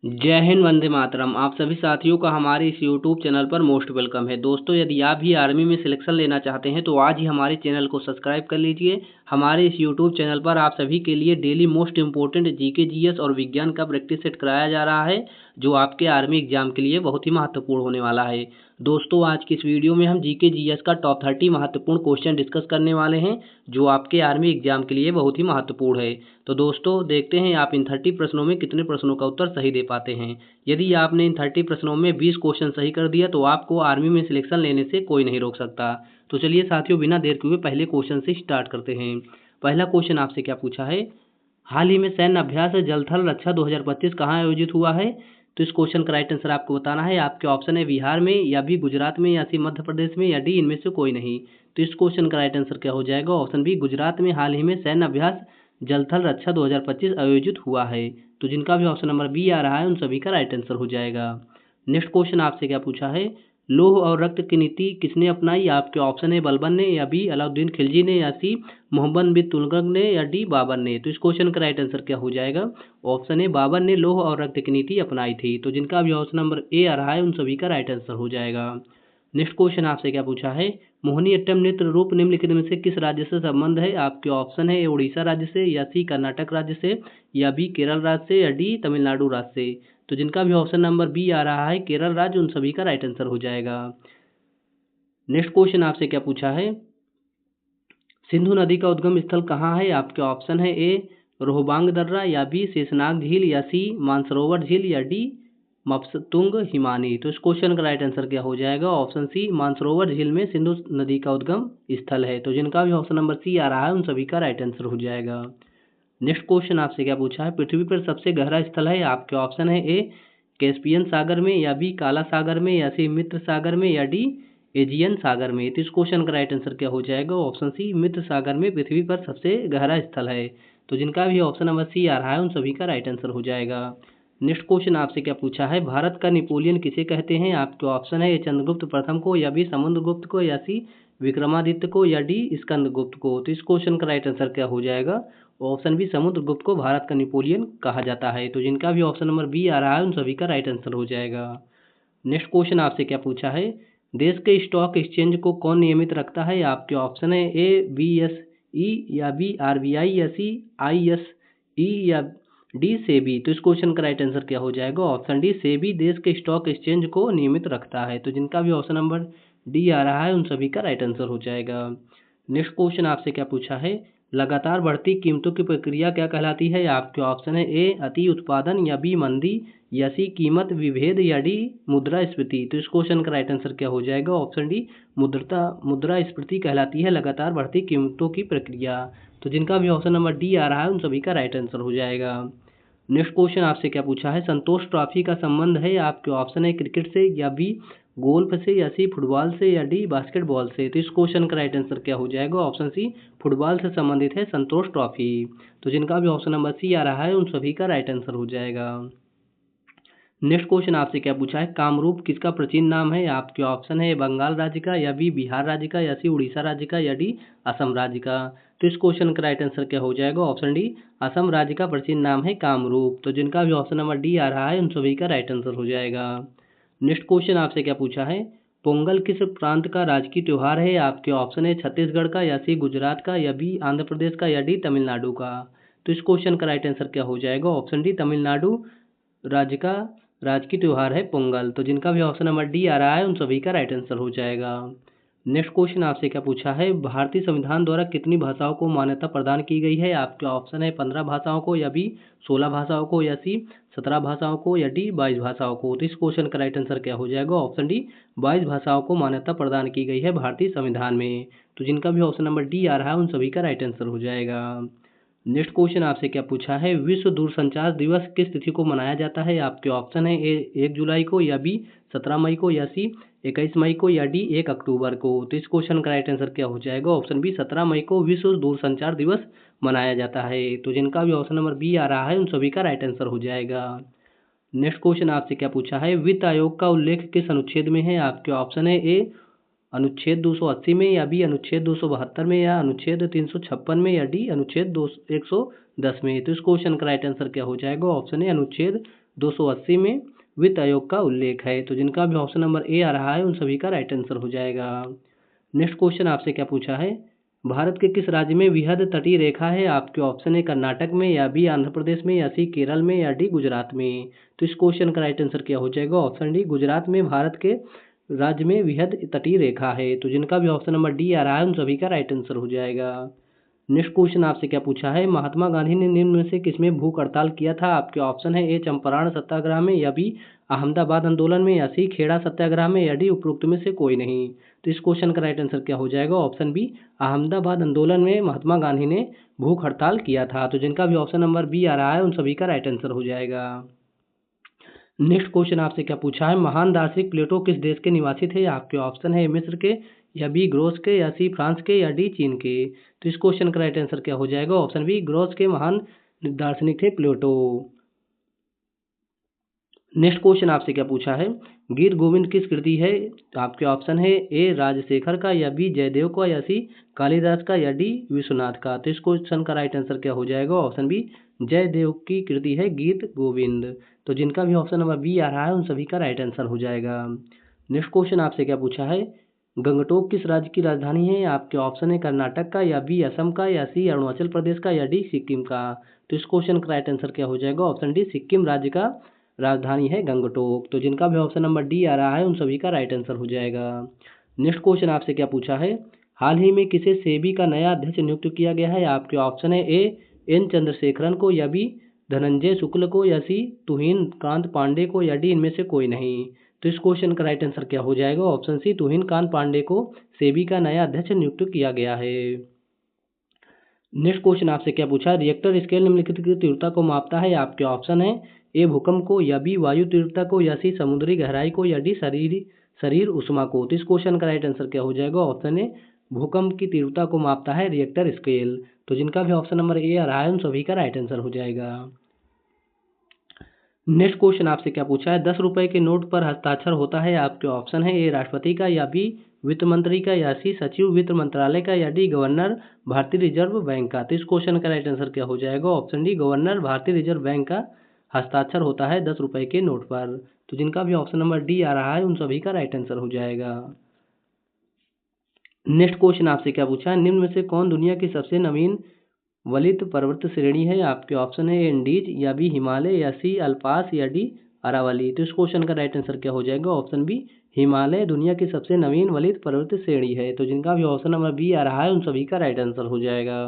जय हिंद, वंदे मातरम। आप सभी साथियों का हमारे इस यूट्यूब चैनल पर मोस्ट वेलकम है। दोस्तों, यदि आप भी आर्मी में सिलेक्शन लेना चाहते हैं तो आज ही हमारे चैनल को सब्सक्राइब कर लीजिए। हमारे इस यूट्यूब चैनल पर आप सभी के लिए daily most important GK, GS और विज्ञान का प्रैक्टिस सेट कराया जा रहा है, जो आपके आर्मी एग्जाम के लिए बहुत ही महत्वपूर्ण होने वाला है। दोस्तों, आज की इस वीडियो में हम जीके, जीएस का टॉप 30 महत्वपूर्ण क्वेश्चन डिस्कस करने वाले हैं, जो आपके आर्मी एग्जाम के लिए बहुत ही महत्वपूर्ण है। तो दोस्तों, देखते हैं आप इन 30 प्रश्नों में कितने प्रश्नों का उत्तर सही दे पाते हैं। यदि आपने इन 30 प्रश्नों में 20 क्वेश्चन सही कर दिया तो आपको आर्मी में सिलेक्शन लेने से कोई नहीं रोक सकता। तो चलिए साथियों, बिना देर किए हुए पहले क्वेश्चन से स्टार्ट करते हैं। पहला क्वेश्चन आपसे क्या पूछा है? हाल ही में सैन्य अभ्यास जल थल रक्षा 2025 कहाँ आयोजित हुआ है? तो इस क्वेश्चन का राइट आंसर आपको बताना है। आपके ऑप्शन है बिहार में, या बी गुजरात में, या सी मध्य प्रदेश में, या डी इनमें से कोई नहीं। तो इस क्वेश्चन का राइट आंसर क्या हो जाएगा? ऑप्शन बी, गुजरात में हाल ही में सैन्य अभ्यास जल थल रक्षा 2025 आयोजित हुआ है। तो जिनका भी ऑप्शन नंबर बी आ रहा है उन सभी का राइट आंसर हो जाएगा। नेक्स्ट क्वेश्चन आपसे क्या पूछा है? लौह और रक्त की नीति किसने अपनाई? आपके ऑप्शन है बलबन ने, या बी अलाउद्दीन खिलजी ने, या सी मोहम्मद बिन तुगलक ने, या डी बाबर ने। तो इस क्वेश्चन का राइट आंसर क्या हो जाएगा? ऑप्शन है बाबर ने लौह और रक्त की नीति अपनाई थी। तो जिनका भी ऑप्शन नंबर ए आ रहा है उन सभी का राइट आंसर हो जाएगा। नेक्स्ट क्वेश्चन आपसे क्या पूछा है? मोहिनीअट्टम नृत्य रूप निम्नलिखित में से किस राज्य से संबंध है? आपके ऑप्शन है उड़ीसा राज्य से, या सी कर्नाटक राज्य से, या बी केरल राज्य से, या डी तमिलनाडु राज्य से। तो जिनका भी ऑप्शन नंबर बी आ रहा है केरल राज्य, उन सभी का राइट आंसर हो जाएगा। नेक्स्ट क्वेश्चन आपसे क्या पूछा है? सिंधु नदी का उद्गम स्थल कहाँ है? आपके ऑप्शन है ए रोहबांग दर्रा, या बी शेषनाग झील, या सी मानसरोवर झील, या डी मपसतुंग हिमानी। तो इस क्वेश्चन का राइट आंसर क्या हो जाएगा? ऑप्शन सी मानसरोवर झील में सिंधु नदी का उद्गम स्थल है। तो जिनका भी ऑप्शन नंबर सी आ रहा है उन सभी का राइट आंसर हो जाएगा। नेक्स्ट क्वेश्चन आपसे क्या पूछा है? पृथ्वी पर सबसे गहरा स्थल है। आपके ऑप्शन है ए कैस्पियन सागर में, या बी काला सागर में, या सी मित्र सागर में, या डी एजियन सागर में। तो इस क्वेश्चन का राइट आंसर क्या हो जाएगा? ऑप्शन सी मित्र सागर में पृथ्वी पर सबसे गहरा स्थल है। तो जिनका भी ऑप्शन नंबर सी आ रहा है उन सभी का राइट आंसर हो जाएगा। नेक्स्ट क्वेश्चन आपसे क्या पूछा है? भारत का नेपोलियन किसे कहते हैं? आपके ऑप्शन है ए चंद्रगुप्त प्रथम को, या बी समुद्रगुप्त को, या सी विक्रमादित्य को, या डी स्कंदगुप्त को। तो इस क्वेश्चन का राइट आंसर क्या हो जाएगा? ऑप्शन बी समुद्रगुप्त को भारत का नेपोलियन कहा जाता है। तो जिनका भी ऑप्शन नंबर बी आ रहा है उन सभी का राइट आंसर हो जाएगा। नेक्स्ट क्वेश्चन आपसे क्या पूछा है? देश के स्टॉक एक्सचेंज को कौन नियमित रखता है? आपके ऑप्शन है ए बी एस ई, या बी आरबीआई, या सी आई एस ई, या डी सेबी। तो इस क्वेश्चन का राइट आंसर क्या हो जाएगा? ऑप्शन डी सेबी देश के स्टॉक एक्सचेंज को नियमित रखता है। तो जिनका भी ऑप्शन नंबर डी आ रहा है उन सभी का राइट आंसर हो जाएगा। नेक्स्ट क्वेश्चन आपसे क्या पूछा है? लगातार बढ़ती कीमतों की प्रक्रिया क्या कहलाती है? आपके ऑप्शन है ए अति उत्पादन, या बी मंदी, या सी कीमत विभेद, या डी मुद्रास्फीति। तो इस क्वेश्चन का राइट आंसर क्या हो जाएगा? ऑप्शन डी मुद्रास्फीति कहलाती है लगातार बढ़ती कीमतों की प्रक्रिया। तो जिनका भी ऑप्शन नंबर डी आ रहा है उन सभी का राइट आंसर हो जाएगा। नेक्स्ट क्वेश्चन आपसे क्या पूछा है? संतोष ट्रॉफी का संबंध है। आपके ऑप्शन है क्रिकेट से, या बी गोल्फ से, या सी फुटबॉल से, या डी बास्केटबॉल से। तो इस क्वेश्चन का राइट आंसर क्या हो जाएगा? ऑप्शन सी फुटबॉल से संबंधित है संतोष ट्रॉफी। तो जिनका भी ऑप्शन नंबर सी आ रहा है उन सभी का राइट आंसर हो जाएगा। नेक्स्ट क्वेश्चन आपसे क्या पूछा है? कामरूप किसका प्राचीन नाम है? आपके ऑप्शन है बंगाल राज्य का, या बी बिहार राज्य का, या सी उड़ीसा राज्य का, या डी असम राज्य का। तो इस क्वेश्चन का राइट आंसर क्या हो जाएगा? ऑप्शन डी असम राज्य का प्राचीन नाम है कामरूप। तो जिनका भी ऑप्शन नंबर डी आ रहा है उन सभी का राइट आंसर हो जाएगा। नेक्स्ट क्वेश्चन आपसे क्या पूछा है? पोंगल किस प्रांत का राजकीय त्योहार है? आपके ऑप्शन है छत्तीसगढ़ का, या सी गुजरात का, या बी आंध्र प्रदेश का, या डी तमिलनाडु का। तो इस क्वेश्चन का राइट आंसर क्या हो जाएगा? ऑप्शन डी तमिलनाडु राज्य का राजकीय त्योहार है पोंगल। तो जिनका भी ऑप्शन नंबर डी आ रहा है उन सभी का राइट आंसर हो जाएगा। नेक्स्ट क्वेश्चन आपसे क्या पूछा है? भारतीय संविधान द्वारा कितनी भाषाओं को मान्यता प्रदान की गई है? आपके ऑप्शन है 15 भाषाओं को, या बी 16 भाषाओं को, या सी 17 भाषाओं को, या डी 22 भाषाओं को। तो इस क्वेश्चन का राइट आंसर क्या हो जाएगा? ऑप्शन डी 22 भाषाओं को मान्यता प्रदान की गई है भारतीय संविधान में। तो जिनका भी ऑप्शन नंबर डी आ रहा है उन सभी का राइट आंसर हो जाएगा। नेक्स्ट क्वेश्चन आपसे क्या पूछा है? विश्व दूरसंचार दिवस किस तिथि को मनाया जाता है? आपके ऑप्शन है ए 1 जुलाई को, या बी 17 मई को, या सी 21 मई को, या डी 1 अक्टूबर को। तो इस क्वेश्चन का राइट आंसर क्या हो जाएगा? ऑप्शन बी 17 मई को विश्व दूरसंचार दिवस मनाया जाता है। तो जिनका भी ऑप्शन नंबर बी आ रहा है उन सभी का राइट आंसर हो जाएगा। नेक्स्ट क्वेश्चन आपसे क्या पूछा है? वित्त आयोग का उल्लेख किस अनुच्छेद में है? आपके ऑप्शन है ए अनुच्छेद 280 में, या बी अनुच्छेद 272 में, या अनुच्छेद 356 में, या डी अनुच्छेद 110 में। तो इस क्वेश्चन का राइट आंसर क्या हो जाएगा? ऑप्शन ए अनुच्छेद 280 में वित्त आयोग का उल्लेख है। तो जिनका भी ऑप्शन नंबर ए आ रहा है उन सभी का राइट आंसर हो जाएगा। नेक्स्ट क्वेश्चन आपसे क्या पूछा है, भारत के किस राज्य में वृहद तटीय रेखा है? आपके ऑप्शन है कर्नाटक में, या बी आंध्र प्रदेश में, या सी केरल में, या डी गुजरात में। तो इस क्वेश्चन का राइट आंसर क्या हो जाएगा? ऑप्शन डी गुजरात में भारत के राज्य में वृहद तटीय रेखा है। तो जिनका भी ऑप्शन नंबर डी आ रहा है उन सभी का राइट आंसर हो जाएगा। नेक्स्ट क्वेश्चन आपसे क्या पूछा है, महात्मा गांधी ने निम्न में से किसमें भूख हड़ताल किया था? आपके ऑप्शन है ए चंपारण सत्याग्रह में, या बी अहमदाबाद आंदोलन में, या सी खेड़ा सत्याग्रह में, या डी उपरोक्त में से कोई नहीं। तो इस क्वेश्चन का राइट आंसर क्या हो जाएगा? ऑप्शन बी अहमदाबाद आंदोलन में महात्मा गांधी ने भूख हड़ताल किया था। तो जिनका भी ऑप्शन नंबर बी आ रहा है उन सभी का राइट आंसर हो जाएगा। नेक्स्ट क्वेश्चन आपसे क्या पूछा है, महान दार्शनिक प्लेटो किस देश के निवासी थे? आपके ऑप्शन है मिस्र के, या बी ग्रोस के, या सी फ्रांस के, या डी चीन के। तो इस क्वेश्चन का राइट आंसर क्या हो जाएगा? ऑप्शन बी ग्रोस के महान दार्शनिक थे प्लेटो। नेक्स्ट क्वेश्चन आपसे क्या पूछा है, गीत गोविंद किस कृति है? आपके ऑप्शन है ए राजशेखर का, या बी जयदेव का, या सी कालिदास का, या डी विश्वनाथ का। तो इस क्वेश्चन का राइट आंसर क्या हो जाएगा? ऑप्शन बी जयदेव की कृति है गीत गोविंद। तो जिनका भी ऑप्शन नंबर बी आ रहा है उन सभी का राइट आंसर हो जाएगा। नेक्स्ट क्वेश्चन आपसे क्या पूछा है, गंगटोक किस राज्य की राजधानी है? आपके ऑप्शन है कर्नाटक का, या बी असम का, या सी अरुणाचल प्रदेश का, या डी सिक्किम का। तो इस क्वेश्चन का राइट आंसर क्या हो जाएगा? ऑप्शन डी सिक्किम राज्य का राजधानी है गंगटोक। तो जिनका भी ऑप्शन नंबर डी आ रहा है उन सभी का राइट आंसर हो जाएगा। नेक्स्ट क्वेश्चन आपसे क्या पूछा है, हाल ही में किसे सेबी का नया अध्यक्ष नियुक्त किया गया है? आपके ऑप्शन है ए एन चंद्रशेखरन को, या बी धनंजय शुक्ल को, या सी तुहिन कांत पांडे को, या डी इनमें से कोई नहीं। तो इस क्वेश्चन का राइट आंसर क्या हो जाएगा? ऑप्शन सी तुहिन कांत पांडे को सेबी का नया अध्यक्ष नियुक्त किया गया है। नेक्स्ट क्वेश्चन आपसे क्या पूछा है, रिएक्टर स्केल निम्नलिखित की तीव्रता को मापता है? आपके ऑप्शन है ए भूकंप को, या बी वायु तीव्रता को, या सी समुद्री गहराई को, या डी शरीर उष्मा को। तो इस क्वेश्चन का राइट आंसर क्या हो जाएगा? ऑप्शन ए भूकंप की तीव्रता को मापता है रिएक्टर स्केल। तो जिनका भी ऑप्शन नंबर ए आ रहा है उन सभी का राइट आंसर हो जाएगा। नेक्स्ट क्वेश्चन आपसे क्या पूछा है, 10 रुपए के नोट पर हस्ताक्षर होता है? आपके ऑप्शन है ए राष्ट्रपति का, या बी वित्त मंत्री का, या सी सचिव वित्त मंत्रालय का, या डी गवर्नर भारतीय रिजर्व बैंक का। तो इस क्वेश्चन का राइट आंसर क्या हो जाएगा? ऑप्शन डी गवर्नर भारतीय रिजर्व बैंक का हस्ताक्षर होता है 10 रुपए के नोट पर। तो जिनका भी ऑप्शन नंबर डी आ रहा है उन सभी का राइट आंसर हो जाएगा। नेक्स्ट क्वेश्चन आपसे क्या पूछा है, निम्न में से कौन दुनिया की सबसे नवीन वलित पर्वत श्रेणी है? आपके ऑप्शन है एंडीज, या बी हिमालय, या सी अल्पास, या डी अरावली। तो इस क्वेश्चन का राइट आंसर क्या हो जाएगा? ऑप्शन बी हिमालय दुनिया की सबसे नवीन वलित पर्वत श्रेणी है। तो जिनका भी ऑप्शन नंबर बी आ रहा है उन सभी का राइट आंसर हो जाएगा।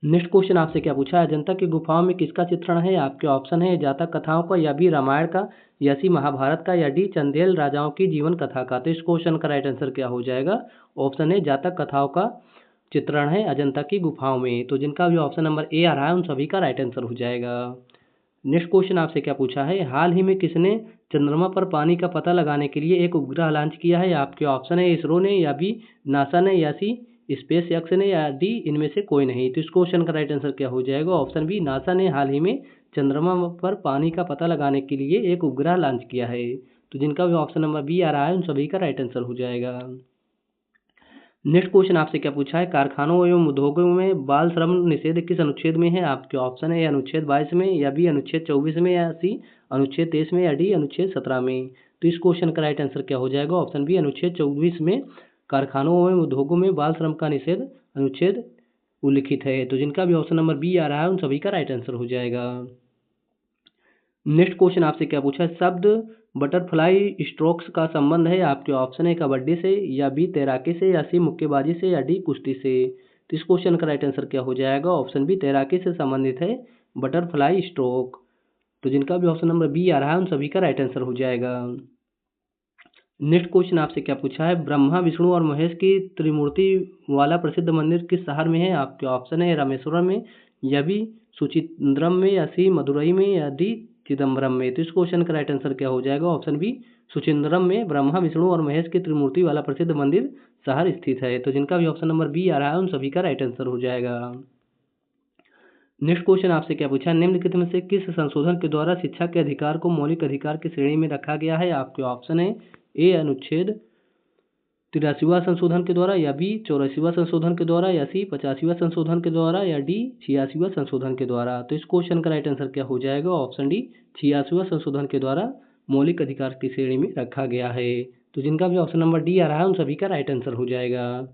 नेक्स्ट क्वेश्चन आपसे क्या पूछा है, अजंता की गुफाओं में किसका चित्रण है? आपके ऑप्शन है जातक कथाओं का, या बी रामायण का, या सी महाभारत का, या डी चंदेल राजाओं की जीवन कथा का। तो इस क्वेश्चन का राइट आंसर क्या हो जाएगा? ऑप्शन है जातक कथाओं का चित्रण है अजंता की गुफाओं में। तो जिनका भी ऑप्शन नंबर ए आ रहा है उन सभी का राइट आंसर हो जाएगा। नेक्स्ट क्वेश्चन आपसे क्या पूछा है, हाल ही में किसने चंद्रमा पर पानी का पता लगाने के लिए एक उपग्रह लॉन्च किया है? आपके ऑप्शन है इसरो ने, या बी नासा ने, या सी स्पेस एक्स ने, या डी इनमें से कोई नहीं। तो इस क्वेश्चन का राइट आंसर क्या हो जाएगा? ऑप्शन बी नासा ने हाल ही में चंद्रमा पर पानी का पता लगाने के लिए एक उपग्रह लॉन्च किया है। तो जिनका भी ऑप्शन नंबर बी आ रहा है उन सभी का राइट आंसर हो जाएगा। नेक्स्ट क्वेश्चन आपसे क्या पूछा है, कारखानों एवं उद्योगों में बाल श्रम निषेध किस अनुच्छेद में है? आपके ऑप्शन है अनुच्छेद 22 में, या बी अनुच्छेद 24 में, या सी अनुच्छेद 23 में, या डी अनुच्छेद 17 में। तो इस क्वेश्चन का राइट आंसर क्या हो जाएगा? ऑप्शन बी अनुच्छेद 24 में कारखानों एवं उद्योगों में बाल श्रम का निषेध अनुच्छेद उल्लिखित है। तो जिनका भी ऑप्शन नंबर बी आ रहा है उन सभी का राइट आंसर हो जाएगा। नेक्स्ट क्वेश्चन आपसे क्या पूछा है, शब्द बटरफ्लाई स्ट्रोक्स का संबंध है? आपके ऑप्शन है कबड्डी से, या बी तैराकी से, या सी मुक्केबाजी से, या डी कुश्ती से। तो इस क्वेश्चन का राइट आंसर क्या हो जाएगा? ऑप्शन बी तैराकी से संबंधित है बटरफ्लाई स्ट्रोक। तो जिनका भी ऑप्शन नंबर बी आ रहा है उन सभी का राइट आंसर हो जाएगा। नेक्स्ट क्वेश्चन आपसे क्या पूछा है, ब्रह्मा विष्णु और महेश की त्रिमूर्ति वाला प्रसिद्ध मंदिर किस शहर में है? आपके ऑप्शन है रामेश्वरम में, या बी सुचिंद्रम में, या सी मदुरई में, या डी चिदम्बरम में। तो इस क्वेश्चन का राइट आंसर क्या हो जाएगा? ऑप्शन बी सुचिंद्रम में ब्रह्मा विष्णु और महेश की त्रिमूर्ति वाला प्रसिद्ध मंदिर शहर स्थित है। तो जिनका भी ऑप्शन नंबर बी आ रहा है उन सभी का राइट आंसर हो जाएगा। नेक्स्ट क्वेश्चन आपसे क्या पूछा, निम्नलिखित में से किस संशोधन के द्वारा शिक्षा के अधिकार को मौलिक अधिकार की श्रेणी में रखा गया है? आपके ऑप्शन है ए अनुच्छेद 83वां संशोधन के द्वारा, या बी 84वां संशोधन के द्वारा, या सी 85वां संशोधन के द्वारा, या डी 86वां संशोधन के द्वारा। तो इस क्वेश्चन का राइट आंसर क्या हो जाएगा? ऑप्शन डी 86वां संशोधन के द्वारा मौलिक अधिकार की श्रेणी में रखा गया है। तो जिनका भी ऑप्शन नंबर डी आ रहा है उन सभी का राइट आंसर हो जाएगा।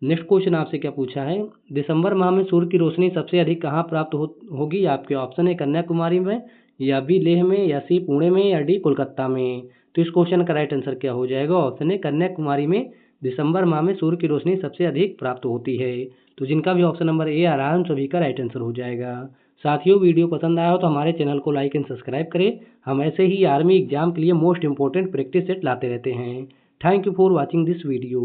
नेक्स्ट क्वेश्चन आपसे क्या पूछा है? दिसंबर माह में सूर्य की रोशनी सबसे अधिक कहाँ प्राप्त होगी? आपके ऑप्शन है कन्याकुमारी में, या बी लेह में, या सी पुणे में, या डी कोलकाता में। तो इस क्वेश्चन का राइट आंसर क्या हो जाएगा? ऑप्शन है कन्याकुमारी में दिसंबर माह में सूर्य की रोशनी सबसे अधिक प्राप्त होती है। तो जिनका भी ऑप्शन नंबर ए आ रहा है उन सभी का राइट आंसर हो जाएगा। साथियों, वीडियो पसंद आया हो तो हमारे चैनल को लाइक एंड सब्सक्राइब करें। हम ऐसे ही आर्मी एग्जाम के लिए मोस्ट इंपॉर्टेंट प्रैक्टिस सेट लाते रहते हैं। Thank you for watching this video.